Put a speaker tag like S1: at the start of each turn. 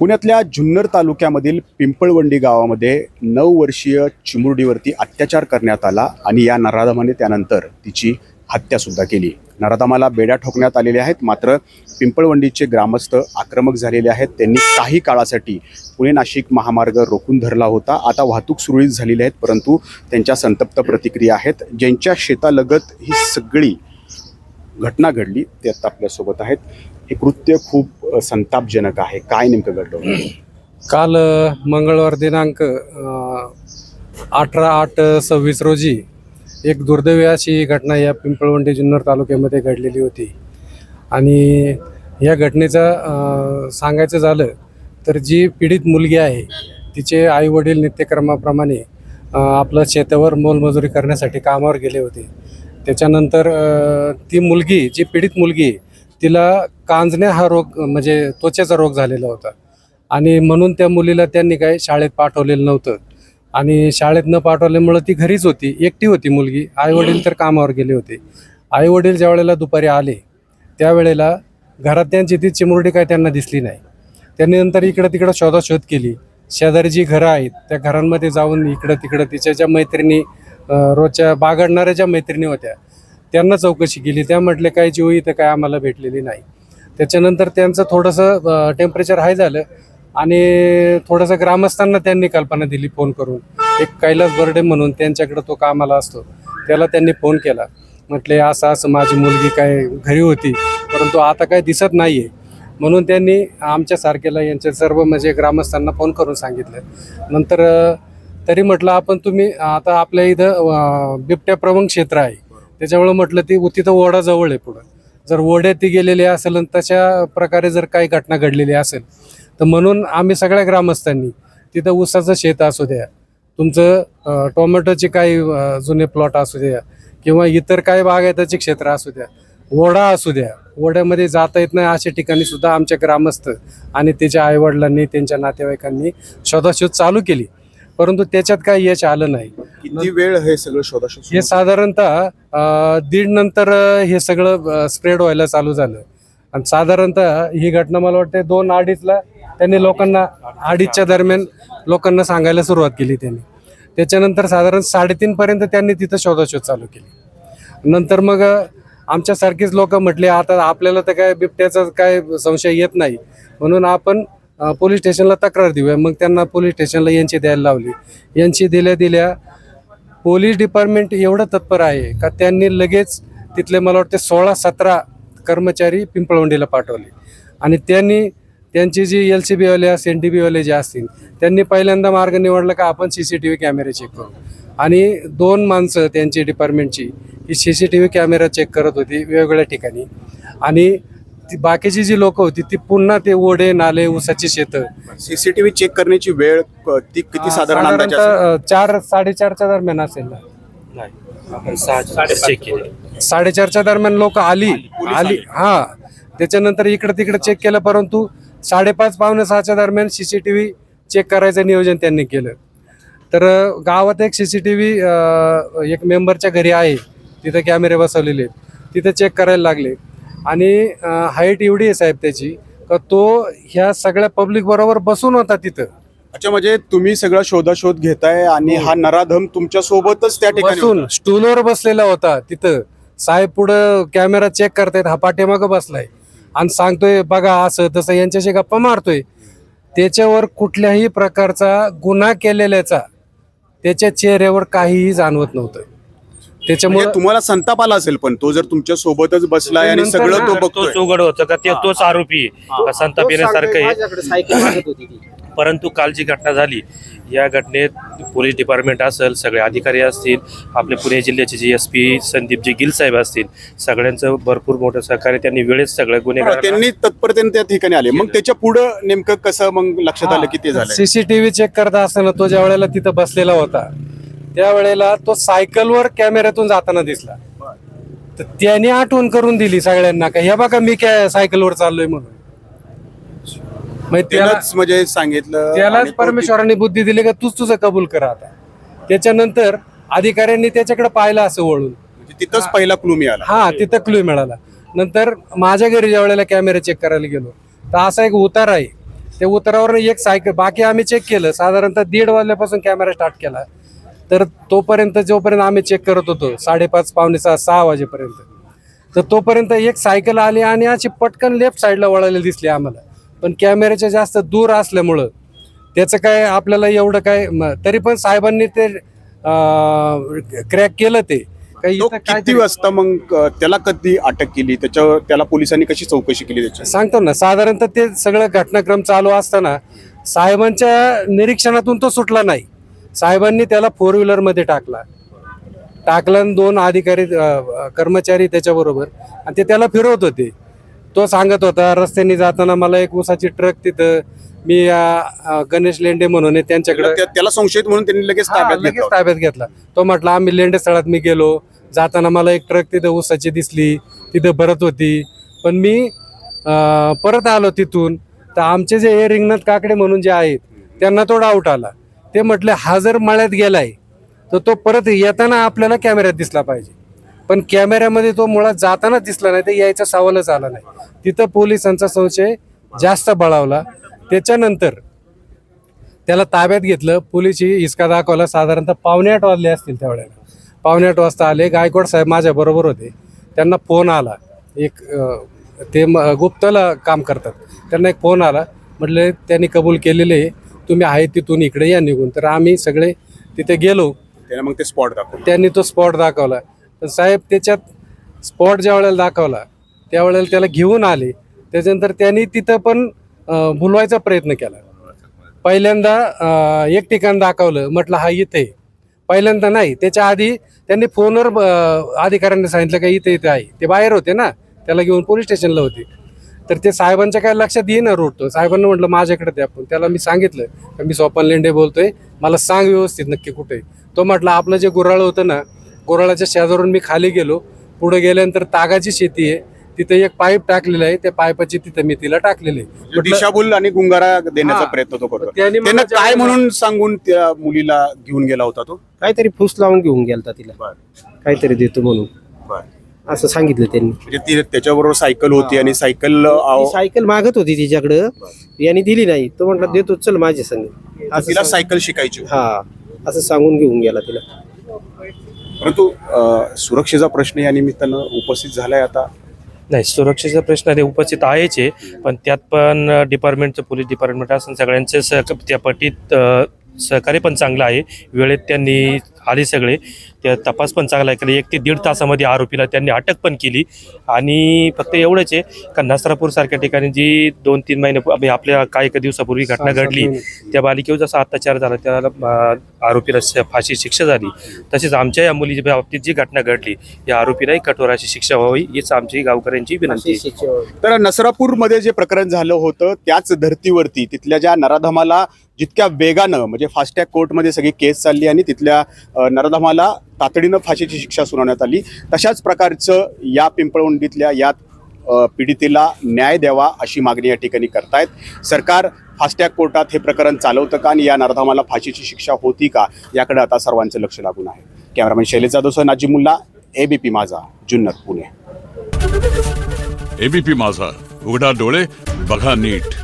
S1: पुण्यातल्या जुन्नर तालुक्यामधील पिंपळवंडी गावामध्ये 9 वर्षीय चिमुरडीवरती अत्याचार करण्यात आला आणि या नराधमाने त्यानंतर तिची हत्यासुद्धा केली। नराधमाला बेड्या ठोकण्यात आलेल्या आहेत। मात्र पिंपळवंडीचे ग्रामस्थ आक्रमक झालेले आहेत। त्यांनी काही काळासाठी पुणे नाशिक महामार्ग रोखून धरला होता। आता वाहतूक सुरळीत झालेली आहेत, परंतु त्यांच्या संतप्त प्रतिक्रिया आहेत। ज्यांच्या शेतालगत ही सगळी घटना घडली ते आता आपल्यासोबत आहेत। हे कृत्य खूप संतापजनक आहे। काय नेमकं घडलं?
S2: काल मंगळवार दिनांक 18/8/26 रोजी एक दुर्दैवी अशी घटना या पिंपळवंडी जुन्नर तालुक्यामध्ये घडलेली होती। आणि या घटनेचं सांगायचं झालं तर जी पीडित मुलगी आहे तिचे आई वडील नित्यक्रमाप्रमाणे आपलं शेतावर मोलमजुरी करण्यासाठी कामावर गेले होते। त्याच्यानंतर ती मुलगी, जी पीडित मुलगी, तिला कांजण्या हा रोग म्हणजे त्वचेचा रोग झालेला होता आणि म्हणून त्या मुलीला त्यांनी काही शाळेत पाठवलेलं नव्हतं। आणि शाळेत न पाठवल्यामुळं ती घरीच होती, एकटी होती मुलगी। आई वडील तर कामावर गेले होते। आई वडील ज्या वेळेला दुपारी आले त्यावेळेला घरात त्यांची ती चिमुरडी काय त्यांना दिसली नाही। त्यांनी नंतर इकडं तिकडं शोधाशोध केली। शेजारी जी घरं आहेत त्या घरांमध्ये जाऊन इकडं तिकडं तिच्या ज्या मैत्रिणी, रोजच्या बागडणाऱ्या ज्या मैत्रिणी होत्या त्यांना चौकशी केली। त्या म्हटले काही जीव इथं काय आम्हाला भेटलेली नाही। त्याच्यानंतर त्यांचं थोडंसं टेम्परेचर हाय झालं आणि थोडंसं ग्रामस्थांना त्यांनी कल्पना दिली फोन करून। एक कैलास बर्डे म्हणून त्यांच्याकडे तो कामाला असतो, त्याला त्यांनी फोन केला। म्हटले असं असं माझी मुलगी काय घरी होती परंतु आता काय दिसत नाही आहे। म्हणून त्यांनी आमच्यासारखेला यांच्या सर्व म्हणजे ग्रामस्थांना फोन करून सांगितलं। नंतर तरी म्हटलं आपण तुम्ही आता आपल्या इथं बिबट्या प्रवण क्षेत्र आहे त्याच्यामुळे म्हटलं ती तिथं ओढा जवळ आहे। पुढं जर ओढ्यात ती गेलेली असेल आणि तशा प्रकारे जर काही घटना घडलेली असेल तर म्हणून आम्ही सगळ्या ग्रामस्थांनी तिथं ऊसाचं शेत असू द्या, तुमचं टोमॅटोचे काही जुने प्लॉट असू द्या किंवा इतर काही बागायताचे क्षेत्र असू द्या, ओढा असू द्या, ओढ्यामध्ये जाता येत नाही अशा ठिकाणी सुद्धा आमच्या ग्रामस्थ आणि त्याच्या आईवडिलांनी त्यांच्या नातेवाईकांनी शोधाशोध चालू केली, परंतु त्याच्यात काही यश आलं नाही।
S1: किती वेळ हे सगळं शोधाशोध?
S2: हे साधारणतः 1:30 नंतर हे सगळं स्प्रेड व्हायला चालू झालं आणि साधारणतः ही घटना मला वाटते 2-2:30ला त्यांनी लोकांना 2:30च्या दरम्यान लोकांना सांगायला सुरुवात केली त्यांनी। त्याच्यानंतर साधारण 3:30 पर्यंत त्यांनी तिथं शोधाशोध चालू केली। नंतर मग आमच्यासारखीच लोक म्हटले आता आपल्याला तर काय बिबट्याचा काय संशय येत नाही म्हणून आपण पोलीस स्टेशनला तक्रार देऊया। मग त्यांना पोलीस स्टेशनला यांची द्यायला लावली। यांची दिल्या पोलीस डिपार्टमेंट एवढं तत्पर आहे का त्यांनी लगेच तिथले मला वाटते 16-17 कर्मचारी पिंपळवंडीला पाठवले आणि त्यांची जी LCB वाले असतील, NDB वाले जे असतील त्यांनी पहिल्यांदा मार्ग निवडला का आपण CCTV कॅमेरे चेक करू। आणि 2 माणसं त्यांची डिपार्टमेंटची ही CCTV कॅमेरा चेक करत होती वेगवेगळ्या ठिकाणी आणि बाकीची जी लोक होती ती पुन्हा ते ओढे नाले ऊसाची शेतं।
S1: CCTV चेक करण्याची वेळ ती किती साधारण अंदाजे असेल?
S2: 4-4:30च्या दरम्यान असेल ना?
S3: आपण
S2: 4:30च्या दरम्यान लोक आली। हा, त्याच्यानंतर इकडे तिकडे चेक केलं, परंतु 5:30-5:45च्या दरम्यान CCTV चेक करायचं नियोजन त्यांनी केलं। तर गावात एक CCTV एक मेंबरच्या घरी आहे, तिथं कॅमेरे बसवलेले आहेत, तिथं चेक करायला लागले। आणि हाईट एवढी आहे साहेब त्याची का तो ह्या सगळ्या पब्लिक बरोबर बसून होता तिथं।
S1: अच्छा, म्हणजे तुम्ही सगळा शोधाशोध घेताय आणि हा नराधम तुमच्या सोबतच त्या ठिकाणी
S2: बसून स्टूलवर बसलेला होता तिथं। साहेब पुढं कॅमेरा चेक करतायत, हा पाठीमागं बसलाय आणि सांगतोय बघा असं तसं, यांच्याशी गप्पा मारतोय। त्याच्यावर कुठल्याही प्रकारचा गुन्हा केलेल्याचा त्याच्या चेहऱ्यावर काहीही जाणवत नव्हतं। त्याच्यामुळे
S1: तुम्हाला संताप आला असेल, पण तो जर तुमच्या सोबतच बसलाय आणि सगळं तो बघतोय,
S3: तोच उघड होतं का तोच आरोपी संताप येण्यासारखं आहे। परंतु काल जी घटना झाली या घटनेत पोलीस डिपार्टमेंट असेल, सगळे अधिकारी असतील, आपले पुणे जिल्ह्याचे GSP संदीपजी गिल साहेब असतील, सगळ्यांचं भरपूर मोठं सहकार्य त्यांनी वेळेस सगळ्या गुन्हेगार
S1: त्यांनी तत्परतेने त्या ठिकाणी आले। मग त्याच्या पुढे नेमकं कसं मग लक्षात आलं की ते झालं?
S2: CCTV चेक करत असताना तो ज्या वेळेला तिथं बसलेला होता त्यावेळेला तो सायकलवर कॅमेऱ्यातून जाताना दिसला। तर त्याने आठवण करून दिली सगळ्यांना का हे बघा मी काय सायकलवर चाललोय म्हणून।
S1: म्हणजे सांगितलं,
S2: त्यालाच परमेश्वरांनी बुद्धी दिली का तूच तुझं कबूल कर आता। त्याच्यानंतर अधिकाऱ्यांनी त्याच्याकडे पाहिलं असं वळून,
S1: तिथंच पहिला क्लू मिळाला।
S2: हा, तिथं क्लू मिळाला। नंतर माझ्या घरी ज्या वेळेला कॅमेरा चेक करायला गेलो तर असा एक उतार आहे त्या उतारावर एक सायकल, बाकी आम्ही चेक केलं साधारणतः 1:30 वाजल्यापासून कॅमेरा स्टार्ट केला, तर तोपर्यंत जोपर्यंत आम्ही चेक करत होतो 5:30 पावणे 6 वाजेपर्यंत, तर तोपर्यंत एक सायकल आली आणि अशी पटकन लेफ्ट साईडला वळायला दिसली आम्हाला. पण कॅमेऱ्याच्या जास्त दूर असल्यामुळं त्याचं काय आपल्याला एवढं काय तरी पण साहेबांनी ते क्रॅक केलं. ते काही
S1: तो
S2: इथं
S1: किती
S2: काहीतरी-
S1: वाजता मग त्याला कधी अटक केली, त्याला पोलिसांनी कशी चौकशी केली त्याची?
S2: सांगतो ना, साधारणतः ते सगळं घटनाक्रम चालू असताना साहेबांच्या निरीक्षणातून तो सुटला नाही. साहेबांनी त्याला 4 व्हीलरमध्ये टाकला आणि 2 अधिकारी कर्मचारी त्याच्याबरोबर, आणि ते त्याला फिरवत होते. तो सांगत होता रस्त्याने जाताना मला एक ऊसाची ट्रक तिथं, मी गणेश लेंडे म्हणून आहे त्यांच्याकडे,
S1: त्याला संशयित म्हणून त्यांनी लगेच ताब्यात
S2: लगेच
S1: घेतलं.
S2: ताब्यात घेतला. तो म्हटला आम्ही लेंडे स्थळात मी गेलो, जाताना मला एक ट्रक तिथं ऊसाची दिसली, तिथं भरत होती, पण मी परत आलो तिथून, तर आमचे जे हे रिंगनाथ काकडे म्हणून जे आहेत त्यांना तो डाऊट आला. ते म्हटले हा जर मळ्यात गेलाय तर तो परत येताना आपल्याला कॅमेऱ्यात दिसला पाहिजे, पण कॅमेऱ्यामध्ये तो मुळात जाताना दिसला नाही, तर यायचा सवालच आला नाही. तिथं पोलिसांचा संशय जास्त बळावला. त्याच्यानंतर त्याला ताब्यात घेतलं. पोलिसही हिसका दाखवला. साधारणतः 7:45 वाजले असतील त्यावेळेला. 7:45 वाजता आले. गायकवाड साहेब माझ्या बरोबर होते. त्यांना फोन आला, एक ते गुप्तला काम करतात, त्यांना एक फोन आला. म्हटले त्यांनी कबूल केलेले आहे, तुम्ही आहे तिथून इकडे या निघून. तर आम्ही सगळे तिथे गेलो.
S1: त्याने मग ते स्पॉट दाखवलं.
S2: त्यांनी तो स्पॉट दाखवला. तर साहेब त्याच्यात स्पॉट ज्या वेळेला दाखवला त्यावेळेला त्याला घेऊन आले. त्याच्यानंतर त्यांनी तिथं पण भुलवायचा प्रयत्न केला. पहिल्यांदा एक ठिकाण दाखवलं, म्हटलं हा इथे, पहिल्यांदा नाही, त्याच्या आधी त्यांनी फोनवर अधिकाऱ्यांनी सांगितलं का इथे इथे आहे. ते बाहेर होते ना, त्याला घेऊन पोलीस स्टेशनला होते. तर ते साहेबांच्या काय लक्षात येईना रूट. तो साहेबांना म्हटलं माझ्याकडे द्या. पण त्याला मी सांगितलं का मी स्वपन लेंडे बोलतोय, मला सांग व्यवस्थित नक्की कुठे. तो म्हटलं आपलं जे गुऱ्हाळ होतं ना, गुऱ्हाळाच्या शेजारून मी खाली गेलो. पुढे गेल्यानंतर तागाची शेती आहे, तिथे एक पाईप टाकलेला आहे, त्या पाईपाची तिथे मी तिला टाकलेली आहे.
S1: दिशाभूल आणि गुंगारा देण्याचा
S2: हा.
S1: प्रयत्न तो करतो.
S2: त्यांनी मला
S1: त्यांना काय
S2: ज्यावेळेला-
S1: म्हणून सांगून त्या मुलीला घेऊन गेला होता तो?
S4: काहीतरी फूस लावून घेऊन गेलता तिला, काहीतरी देतो म्हणून असं सांगितलं त्यांनी.
S1: म्हणजे ती त्याच्याबरोबर सायकल होती आणि सायकल
S4: ती सायकल मागत होती तिच्याकडं, यांनी दिली नाही. तो म्हटला देतो चल माझ्या संग,
S1: तिला सायकल शिकायची होती.
S4: हा असं सांगून घेऊन गेला तिला.
S1: परंतु सुरक्षेचा प्रश्न या निमित्तानं उपस्थित झालाय आता.
S3: नाही, सुरक्षेचा प्रश्न ते उपस्थित आहेच आहे, पण त्यात पण डिपार्टमेंटचं, पोलीस डिपार्टमेंट असं सगळ्यांचे त्या पटीत सहकार्य पण चांगलं आहे. वेळेत त्यांनी आले सगळे, त्या तपास पण चांगला आहे. कारण 1 ते 1.5 तासामध्ये आरोपीला त्यांनी अटक पण केली. आणि फक्त एवढंच आहे का नसरापूरसारख्या ठिकाणी जी 2-3 महिने आपल्या काही दिवसापूर्वी घटना घडली, त्या बालिकेवर जसा अत्याचार झाला त्याला आरोपीला फाशी शिक्षा झाली, तसेच आमच्या या मुलीच्या बाबतीत जी घटना घडली या आरोपीलाही कठोर अशी शिक्षा व्हावी हीच आमची गावकऱ्यांची विनंती आहे.
S1: तर नसरापूरमध्ये जे प्रकरण झालं होतं त्याच धर्तीवरती तिथल्या ज्या नराधमाला जितक्या वेगानं म्हणजे फास्टॅग कोर्टमध्ये सगळी केस चालली आणि तिथल्या नराधमाला तातडीनं फाशीची शिक्षा सुनावण्यात आली, तशाच प्रकारचं या पिंपळवंडीतल्या या पीडितेला न्याय द्यावा अशी मागणी या ठिकाणी करतायत. सरकार फास्टॅग कोर्टात हे प्रकरण चालवतं का आणि या नराधमाला फाशीची शिक्षा होती का याकडे आता सर्वांचं लक्ष लागून आहे. कॅमेरामॅन शैलेश जाधवसह नाजिमुल्ला, ABP माझा, जुन्नर, पुणे.
S5: ABP माझा, उघडा डोळे बघा नीट.